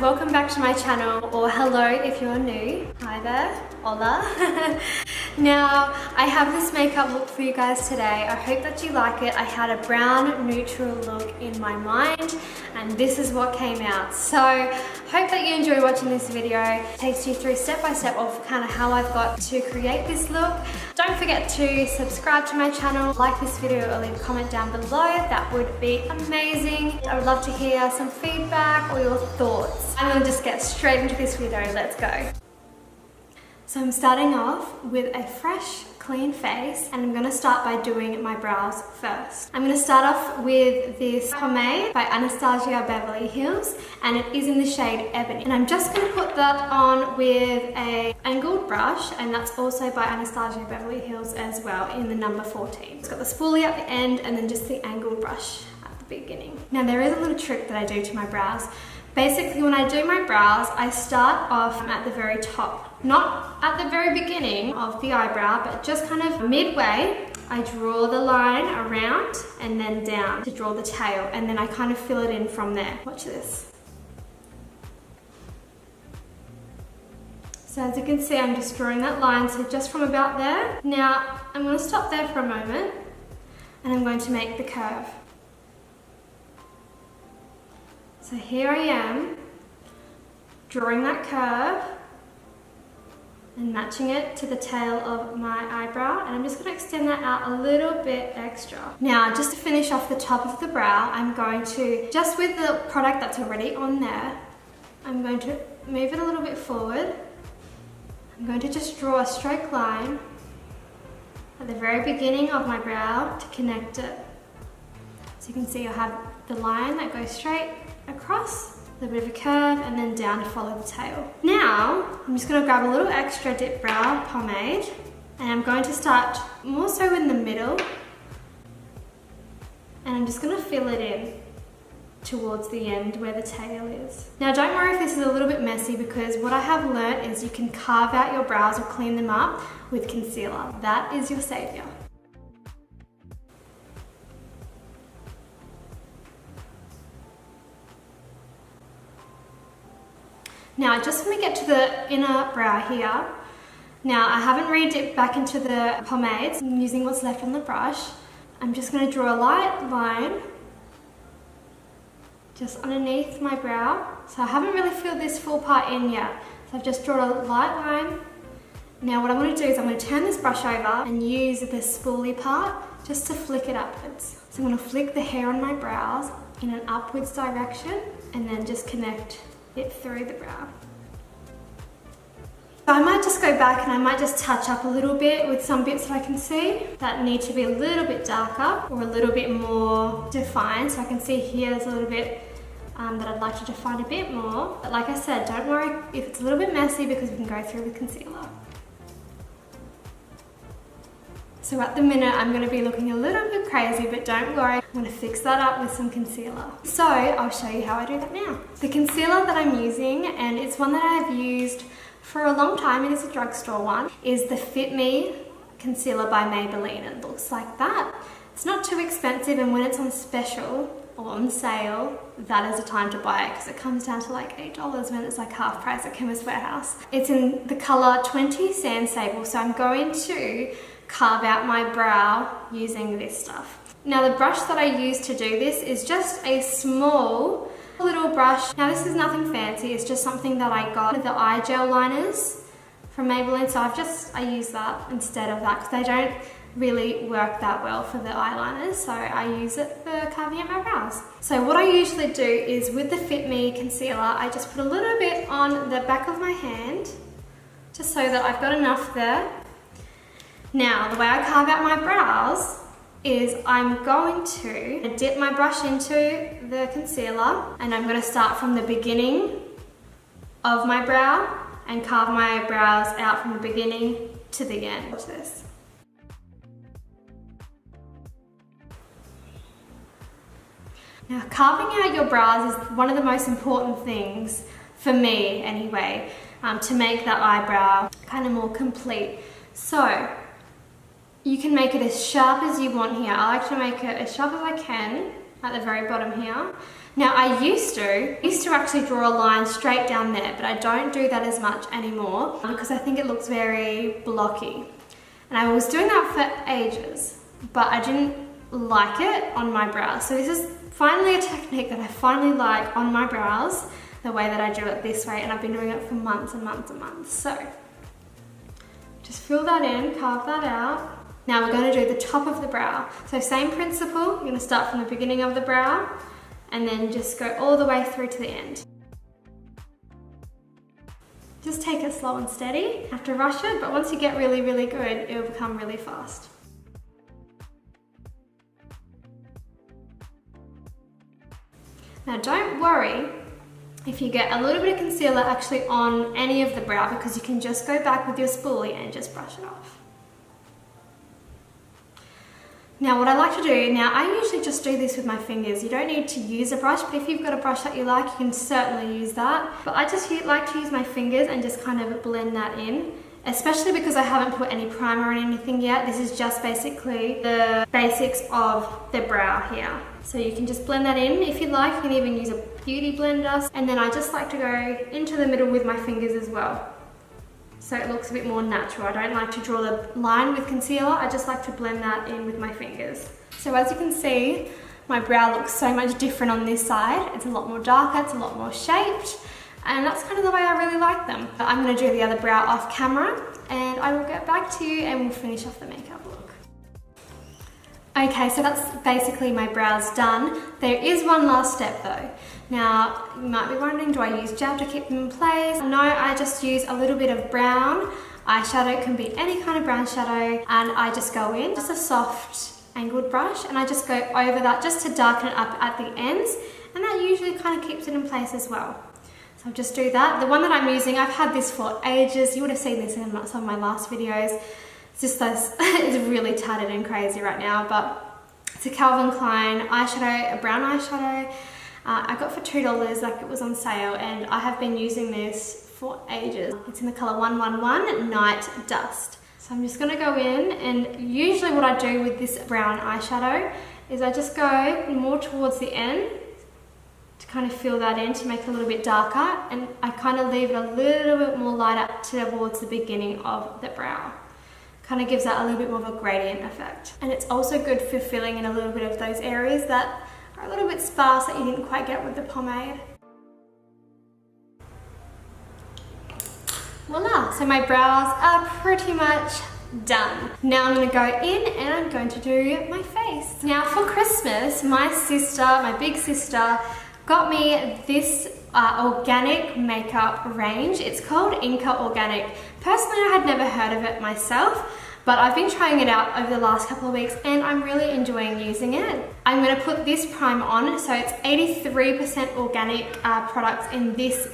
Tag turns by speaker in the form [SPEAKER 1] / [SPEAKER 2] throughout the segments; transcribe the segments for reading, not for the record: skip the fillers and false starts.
[SPEAKER 1] Welcome back to my channel, or hello if you're new. Hi there, hola. Now, I have this makeup look for you guys today. I hope that you like it. I had a brown neutral look in my mind, and this is what came out. So, hope that you enjoy watching this video. It takes you through step by step of kind of how I've got to create this look. Don't forget to subscribe to my channel, like this video, or leave a comment down below. That would be amazing. I would love to hear some feedback or your thoughts. I'm gonna just get straight into this video. Let's go. So I'm starting off with a fresh, clean face, and I'm gonna start by doing my brows first. I'm gonna start off with this pomade by Anastasia Beverly Hills, and it is in the shade Ebony. And I'm just gonna put that on with an angled brush, and that's also by Anastasia Beverly Hills as well, in the number 14. It's got the spoolie at the end and then just the angled brush at the beginning. Now there is a little trick that I do to my brows. Basically, when I do my brows, I start off at the very top. Not at the very beginning of the eyebrow, but just kind of midway. I draw the line around and then down to draw the tail, and then I kind of fill it in from there. Watch this. So as you can see, I'm just drawing that line, so just from about there. Now, I'm going to stop there for a moment, and I'm going to make the curve. So here I am, drawing that curve and matching it to the tail of my eyebrow, and I'm just going to extend that out a little bit extra. Now, just to finish off the top of the brow, I'm going to, just with the product that's already on there, I'm going to move it a little bit forward. I'm going to just draw a straight line at the very beginning of my brow to connect it. So you can see I have the line that goes straight across, a bit of a curve, and then down to follow the tail. Now, I'm just going to grab a little extra dip brow pomade, and I'm going to start more so in the middle, and I'm just going to fill it in towards the end where the tail is. Now, don't worry if this is a little bit messy, because what I have learnt is you can carve out your brows or clean them up with concealer. That is your savior. Now, just when we get to the inner brow here, now I haven't re-dipped back into the pomades. I'm using what's left on the brush. I'm just going to draw a light line just underneath my brow. So I haven't really filled this full part in yet. So I've just drawn a light line. Now what I'm going to do is I'm going to turn this brush over and use the spoolie part just to flick it upwards. So I'm going to flick the hair on my brows in an upwards direction and then just connect it through the brow. So I might just go back and I might just touch up a little bit with some bits that I can see that need to be a little bit darker or a little bit more defined. So I can see here's a little bit that I'd like to define a bit more. But like I said, don't worry if it's a little bit messy, because we can go through with concealer. So at the minute, I'm going to be looking a little bit crazy, but don't worry, I'm going to fix that up with some concealer. So I'll show you how I do that now. The concealer that I'm using, and it's one that I've used for a long time, it is a drugstore one, is the Fit Me concealer by Maybelline. It looks like that. It's not too expensive, and when it's on special or on sale, that is the time to buy it, because it comes down to like $8 when it's like half price at Chemist Warehouse. It's in the color 20 Sand Sable, so I'm going to carve out my brow using this stuff. Now the brush that I use to do this is just a small little brush. Now this is nothing fancy, it's just something that I got with the eye gel liners from Maybelline, so I use that instead of that, because they don't really work that well for the eyeliners, so I use it for carving out my brows. So what I usually do is with the Fit Me concealer, I just put a little bit on the back of my hand, just so that I've got enough there. Now, the way I carve out my brows is I'm going to dip my brush into the concealer, and I'm going to start from the beginning of my brow and carve my brows out from the beginning to the end. Watch this. Now, carving out your brows is one of the most important things for me anyway, to make that eyebrow kind of more complete. So you can make it as sharp as you want here. I like to make it as sharp as I can at the very bottom here. Now I used to actually draw a line straight down there, but I don't do that as much anymore because I think it looks very blocky. And I was doing that for ages, but I didn't like it on my brows. So this is finally a technique that I finally like on my brows, the way that I do it this way, and I've been doing it for months and months and months. So just fill that in, carve that out. Now we're going to do the top of the brow. So same principle, you're going to start from the beginning of the brow and then just go all the way through to the end. Just take it slow and steady. You have to rush it, but once you get really, really good, it will become really fast. Now don't worry if you get a little bit of concealer actually on any of the brow, because you can just go back with your spoolie and just brush it off. Now what I like to do, now I usually just do this with my fingers. You don't need to use a brush, but if you've got a brush that you like, you can certainly use that. But I just like to use my fingers and just kind of blend that in, especially because I haven't put any primer on anything yet. This is just basically the basics of the brow here. So you can just blend that in if you like. You can even use a beauty blender. And then I just like to go into the middle with my fingers as well, so it looks a bit more natural. I don't like to draw the line with concealer. I just like to blend that in with my fingers. So as you can see, my brow looks so much different on this side. It's a lot more darker, it's a lot more shaped, and that's kind of the way I really like them. I'm going to do the other brow off camera, and I will get back to you and we'll finish off the makeup look. Okay, so that's basically my brows done. There is one last step though. Now, you might be wondering, do I use gel to keep them in place? No, I just use a little bit of brown eyeshadow. It can be any kind of brown shadow, and I just go in, just a soft angled brush, and I just go over that just to darken it up at the ends, and that usually kind of keeps it in place as well. So I'll just do that. The one that I'm using, I've had this for ages. You would have seen this in some of my last videos. It's just this, it's really tattered and crazy right now, but it's a Calvin Klein eyeshadow, a brown eyeshadow. I got for $2, like it was on sale, and I have been using this for ages. It's in the color 111 Night Dust. So I'm just gonna go in, and usually what I do with this brown eyeshadow is I just go more towards the end to kind of fill that in to make it a little bit darker, and I kind of leave it a little bit more lighter towards the beginning of the brow. Kind of gives that a little bit more of a gradient effect. And it's also good for filling in a little bit of those areas that are a little bit sparse that you didn't quite get with the pomade. Voila! So my brows are pretty much done. Now I'm going to go in and I'm going to do my face. Now for Christmas, my sister, my big sister, got me this organic makeup range. It's called Inca Organic. Personally, I had never heard of it myself, but I've been trying it out over the last couple of weeks and I'm really enjoying using it. I'm going to put this primer on, so it's 83% organic products in this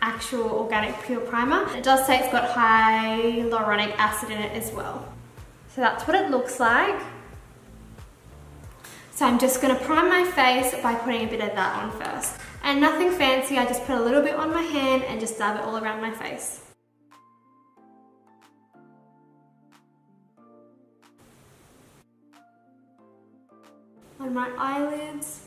[SPEAKER 1] actual organic pure primer. It does say it's got hyaluronic acid in it as well. So that's what it looks like. So I'm just going to prime my face by putting a bit of that on first. And nothing fancy, I just put a little bit on my hand and just dab it all around my face. On my eyelids,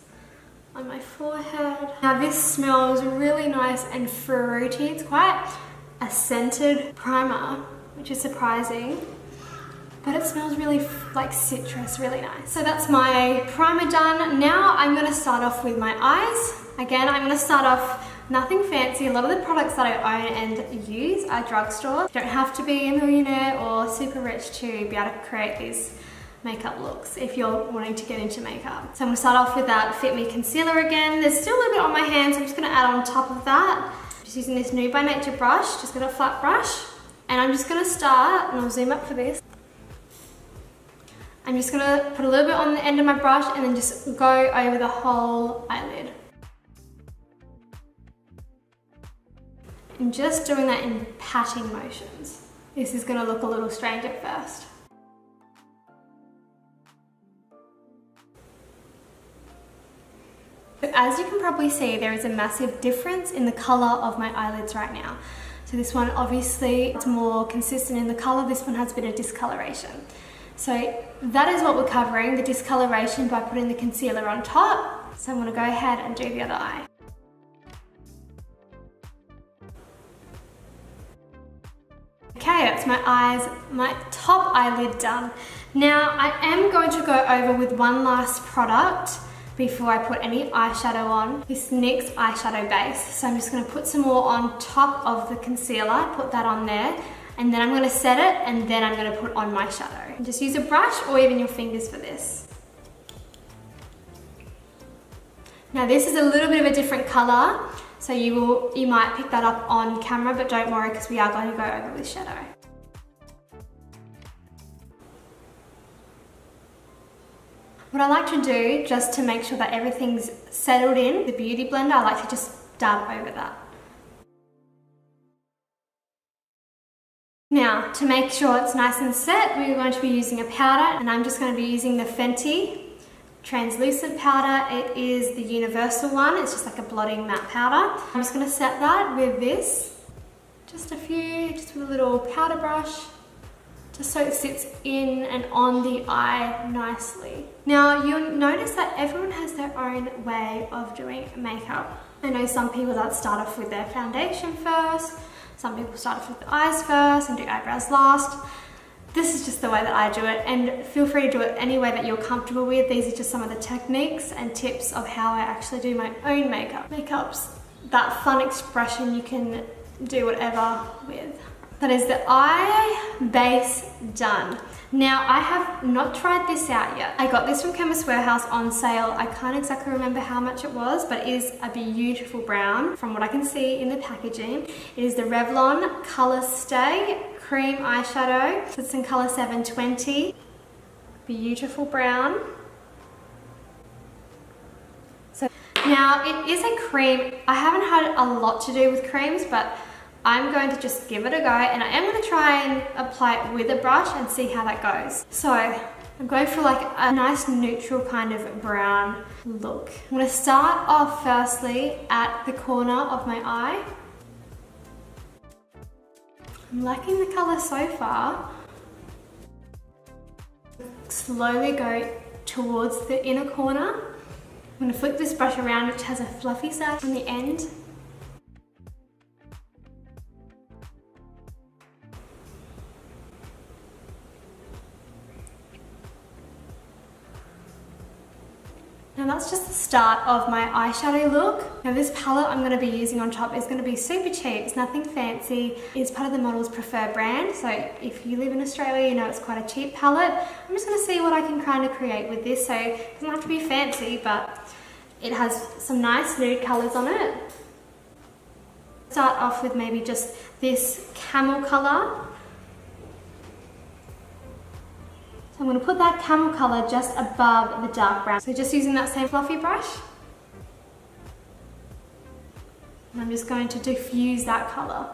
[SPEAKER 1] on my forehead. Now this smells really nice and fruity. It's quite a scented primer, which is surprising, but it smells really like citrus, really nice. So that's my primer done. Now I'm gonna start off with my eyes. Again, I'm gonna start off nothing fancy. A lot of the products that I own and use are drugstore. You don't have to be a millionaire or super rich to be able to create these makeup looks if you're wanting to get into makeup. So I'm gonna start off with that Fit Me concealer again. There's still a little bit on my hand, so I'm just gonna add on top of that. Just using this Nude by Nature brush, just got a flat brush. And I'm just gonna start, and I'll zoom up for this. I'm just gonna put a little bit on the end of my brush and then just go over the whole eyelid. I'm just doing that in patting motions. This is gonna look a little strange at first. As you can probably see, there is a massive difference in the color of my eyelids right now. So this one, obviously, it's more consistent in the color. This one has a bit of discoloration. So that is what we're covering, the discoloration, by putting the concealer on top. So I'm gonna go ahead and do the other eye. Okay, that's my top eyelid done. Now I am going to go over with one last product before I put any eyeshadow on, this NYX eyeshadow base. So I'm just gonna put some more on top of the concealer, put that on there, and then I'm gonna set it, and then I'm gonna put on my shadow. And just use a brush or even your fingers for this. Now this is a little bit of a different color, so you might pick that up on camera, but don't worry because we are going to go over with shadow. What I like to do, just to make sure that everything's settled in, the Beauty Blender, I like to just dab over that. Now, to make sure it's nice and set, we're going to be using a powder, and I'm just going to be using the Fenty translucent powder. It is the universal one. It's just like a blotting matte powder. I'm just going to set that with this, just with a little powder brush, just so it sits in and on the eye nicely. Now you'll notice that everyone has their own way of doing makeup. I know some people that start off with their foundation first, some people start off with the eyes first and do eyebrows last. This is just the way that I do it, and feel free to do it any way that you're comfortable with. These are just some of the techniques and tips of how I actually do my own makeup. Makeup's that fun expression you can do whatever with. That is the eye base done. Now I have not tried this out yet. I got this from Chemist Warehouse on sale. I can't exactly remember how much it was, but it is a beautiful brown from what I can see in the packaging. It is the Revlon Color Stay Cream Eyeshadow. It's in color 720. Beautiful brown. So now it is a cream. I haven't had a lot to do with creams, but I'm going to just give it a go, and I am going to try and apply it with a brush and see how that goes. So I'm going for like a nice neutral kind of brown look. I'm going to start off firstly at the corner of my eye. I'm liking the colour so far. Slowly go towards the inner corner. I'm going to flip this brush around, which has a fluffy side on the end. Now that's just the start of my eyeshadow look. Now this palette I'm going to be using on top is going to be super cheap. It's nothing fancy. It's part of the Models Prefer brand. So if you live in Australia, you know it's quite a cheap palette. I'm just going to see what I can kind of create with this. So it doesn't have to be fancy, but it has some nice nude colours on it. Start off with maybe just this camel colour. So I'm going to put that camel colour just above the dark brown. So just using that same fluffy brush. And I'm just going to diffuse that colour.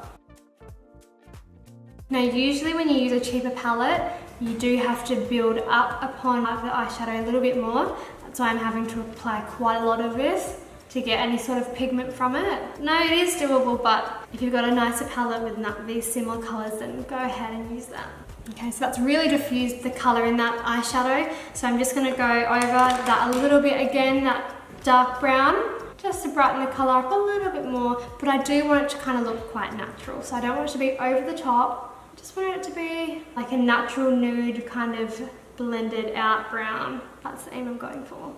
[SPEAKER 1] Now usually when you use a cheaper palette, you do have to build up upon the eyeshadow a little bit more. That's why I'm having to apply quite a lot of this to get any sort of pigment from it. No, it is doable, but if you've got a nicer palette with these similar colours, then go ahead and use that. Okay, so that's really diffused the colour in that eyeshadow. So I'm just going to go over that a little bit again, that dark brown, just to brighten the colour up a little bit more. But I do want it to kind of look quite natural. So I don't want it to be over the top. Just want it to be like a natural nude kind of blended out brown. That's the aim I'm going for.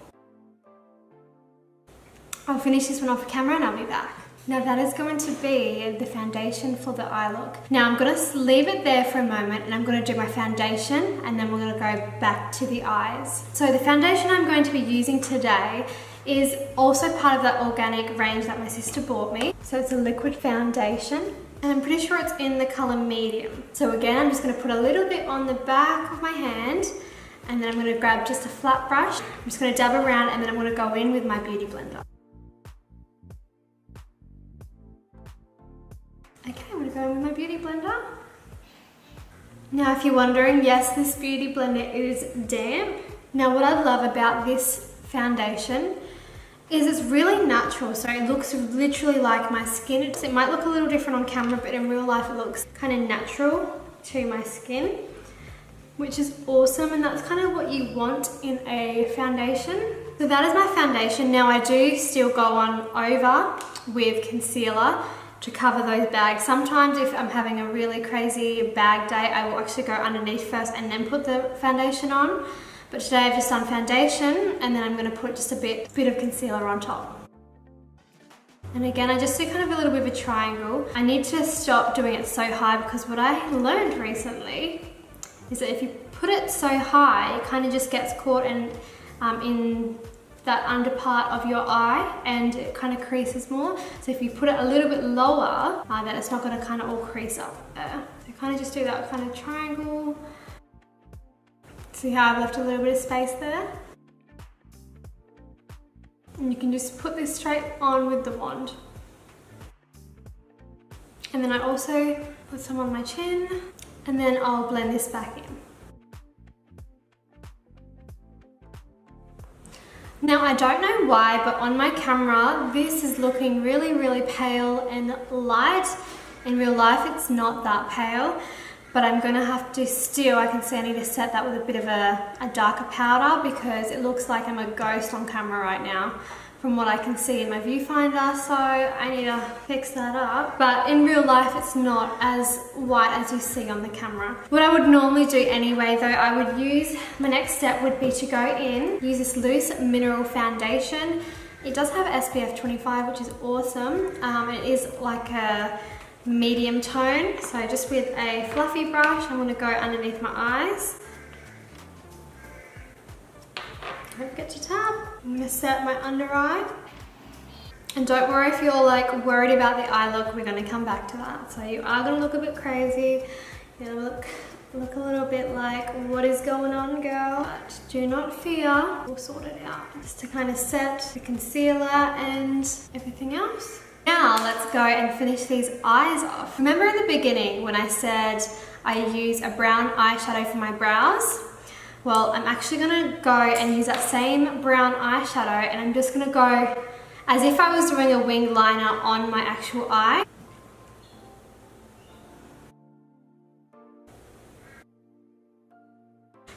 [SPEAKER 1] I'll finish this one off camera and I'll be back. Now that is going to be the foundation for the eye look. Now I'm going to leave it there for a moment and I'm going to do my foundation, and then we're going to go back to the eyes. So the foundation I'm going to be using today is also part of that organic range that my sister bought me. So it's a liquid foundation, and I'm pretty sure it's in the colour medium. So again, I'm just going to put a little bit on the back of my hand, And then I'm going to grab just a flat brush. I'm just going to dab around and then I'm going to go in with my beauty blender. Okay, I'm going to go in with my beauty blender. Now if you're wondering, yes, this beauty blender is damp. Now what I love about this foundation is it's really natural, so it looks literally like my skin. It might look a little different on camera, but in real life it looks kind of natural to my skin, which is awesome, and that's kind of what you want in a foundation. So that is my foundation. Now I do still go on over with concealer to cover those bags. Sometimes if I'm having a really crazy bag day, I will actually go underneath first and then put the foundation on. But today I've just done foundation and then I'm going to put just a bit of concealer on top. And again, I just do kind of a little bit of a triangle. I need to stop doing it so high because what I learned recently is that if you put it so high, it kind of just gets caught in that under part of your eye and it kind of creases more. So if you put it a little bit lower, then it's not going to kind of all crease up there. So kind of just do that kind of triangle. See how I've left a little bit of space there? And you can just put this straight on with the wand. And then I also put some on my chin and then I'll blend this back in. Now I don't know why, but on my camera, this is looking really, really pale and light. In real life, it's not that pale, but I'm gonna have to still, I can see I need to set that with a bit of a darker powder because it looks like I'm a ghost on camera right now from what I can see in my viewfinder, so I need to fix that up. But in real life, it's not as white as you see on the camera. What I would normally do anyway though, I would use, my next step would be to go in, use this loose mineral foundation. It does have SPF 25, which is awesome. It is like a medium tone, so just with a fluffy brush, I'm gonna go underneath my eyes. Don't forget to tap. I'm gonna set my under eye. And don't worry if you're like worried about the eye look, we're gonna come back to that. So you are gonna look a bit crazy. You're gonna look a little bit like, what is going on, girl? But do not fear, we'll sort it out. Just to kind of set the concealer and everything else. Now let's go and finish these eyes off. Remember in the beginning when I said I use a brown eyeshadow for my brows? Well, I'm actually gonna go and use that same brown eyeshadow and I'm just gonna go as if I was doing a wing liner on my actual eye.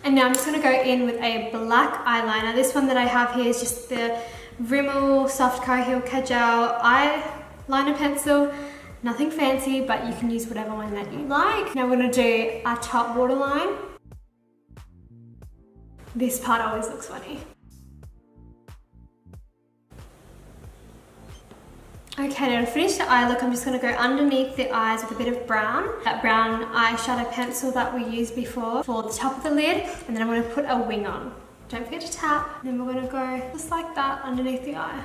[SPEAKER 1] And now I'm just gonna go in with a black eyeliner. This one that I have here is just the Rimmel Soft Coheal Kajal eyeliner pencil. Nothing fancy, but you can use whatever one that you like. Now we're gonna do our top waterline. This part always looks funny. Okay, now to finish the eye look, I'm just going to go underneath the eyes with a bit of brown. That brown eyeshadow pencil that we used before for the top of the lid. And then I'm going to put a wing on. Don't forget to tap. And then we're going to go just like that underneath the eye.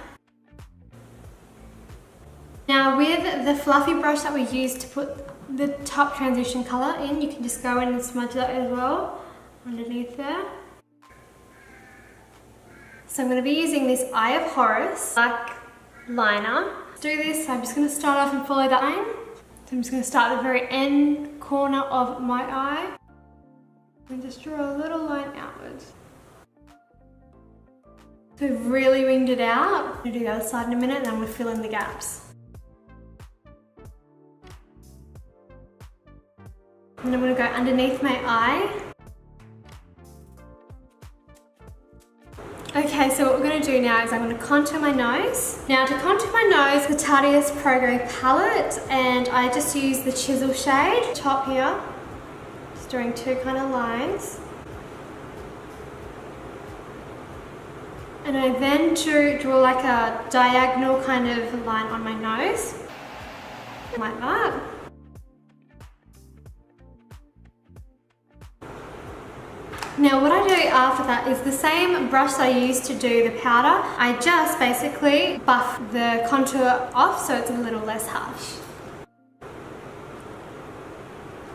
[SPEAKER 1] Now with the fluffy brush that we used to put the top transition colour in, you can just go in and smudge that as well underneath there. So I'm going to be using this Eye of Horus black liner. Let's do this. So I'm just going to start off and follow that line. So I'm just going to start at the very end corner of my eye and just draw a little line outwards. So I've really winged it out. I'm going to do the other side in a minute and then I'm going to fill in the gaps. And I'm going to go underneath my eye. Okay, so what we're going to do now is I'm going to contour my nose. Now to contour my nose, the Tatius Progre palette, and I just use the chisel shade top here, just doing two kind of lines. And I then draw like a diagonal kind of line on my nose, like that. Now what I do after that is the same brush that I used to do the powder. I just basically buff the contour off so it's a little less harsh.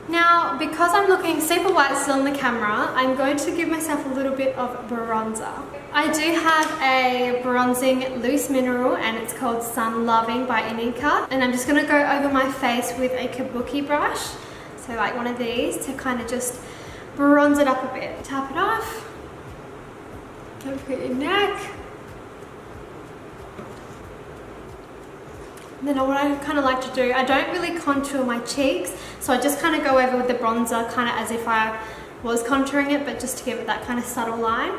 [SPEAKER 1] Now, because I'm looking super white still on the camera, I'm going to give myself a little bit of bronzer. I do have a bronzing loose mineral and it's called Sun Loving by Inika. And I'm just going to go over my face with a kabuki brush. So like one of these to kind of just bronze it up a bit. Tap it off. Don't forget your neck. And then what I kind of like to do, I don't really contour my cheeks, so I just kind of go over with the bronzer kind of as if I was contouring it, but just to give it that kind of subtle line.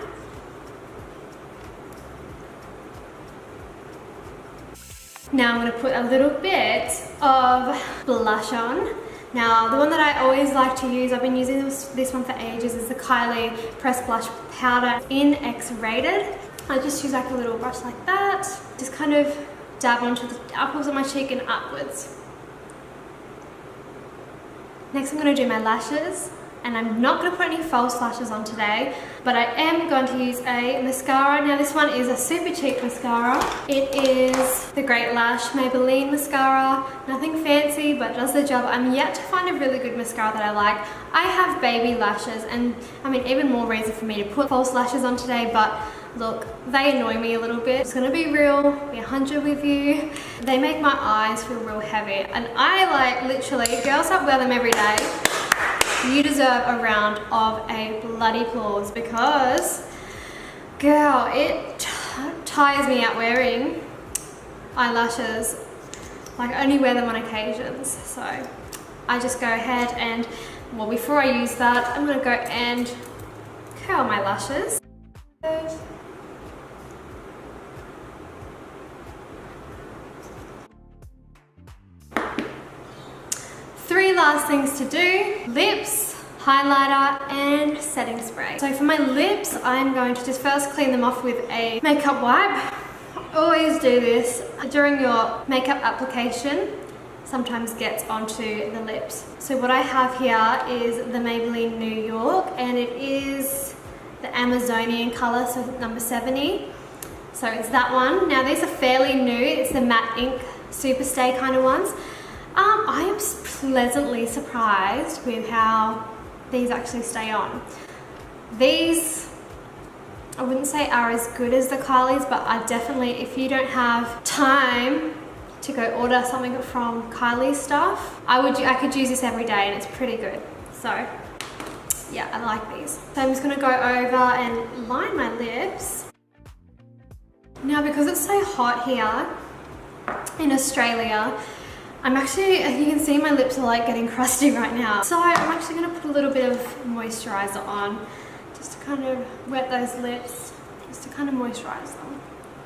[SPEAKER 1] Now I'm going to put a little bit of blush on. Now the one that I always like to use, I've been using this one for ages, is the Kylie Pressed Blush Powder in X-Rated. I just use like a little brush like that, just kind of dab onto the apples of my cheek and upwards. Next I'm going to do my lashes, and I'm not going to put any false lashes on today, but I am going to use a mascara. Now this one is a super cheap mascara. It is the Great Lash Maybelline mascara. Nothing fancy, but does the job. I'm yet to find a really good mascara that I like. I have baby lashes, and I mean even more reason for me to put false lashes on today, but look, they annoy me a little bit. It's gonna be real, be 100 with you. They make my eyes feel real heavy, and I like literally, girls that wear them every day, you deserve a round of a bloody applause, because girl, it tires me out wearing eyelashes. Like I only wear them on occasions, so I just go ahead and, well, before I use that, I'm gonna go and curl my lashes. Three last things to do: lips, highlighter, and setting spray. So for my lips, I'm going to just first clean them off with a makeup wipe. Always do this during your makeup application. Sometimes gets onto the lips. So what I have here is the Maybelline New York, and it is the Amazonian color, so number 70. So it's that one. Now these are fairly new. It's the matte ink super stay kind of ones. I am pleasantly surprised with how these actually stay on. These, I wouldn't say are as good as the Kylie's, but I definitely, if you don't have time to go order something from Kylie's stuff, I could use this every day and it's pretty good. So yeah, I like these. So I'm just gonna go over and line my lips. Now because it's so hot here in Australia, I'm actually, you can see my lips are like getting crusty right now. So I'm actually gonna put a little bit of moisturizer on just to kind of wet those lips, just to kind of moisturize them.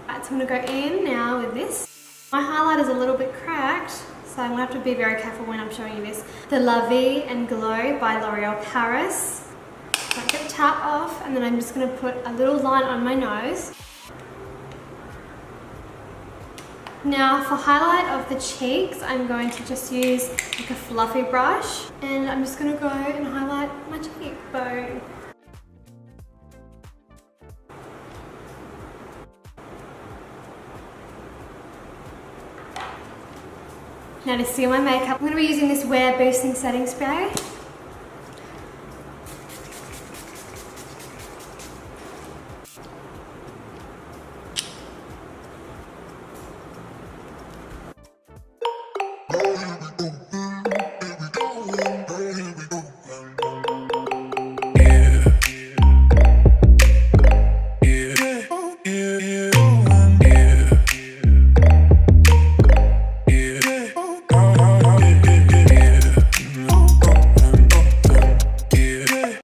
[SPEAKER 1] Alright, so I'm gonna go in now with this. My highlight is a little bit cracked, so I'm gonna have to be very careful when I'm showing you this. The La Vie and Glow by L'Oreal Paris. So I get the tap off, and then I'm just gonna put a little line on my nose. Now for highlight of the cheeks, I'm going to just use like a fluffy brush, and I'm just going to go and highlight my cheekbone. Now to seal my makeup, I'm going to be using this Wear Boosting Setting Spray.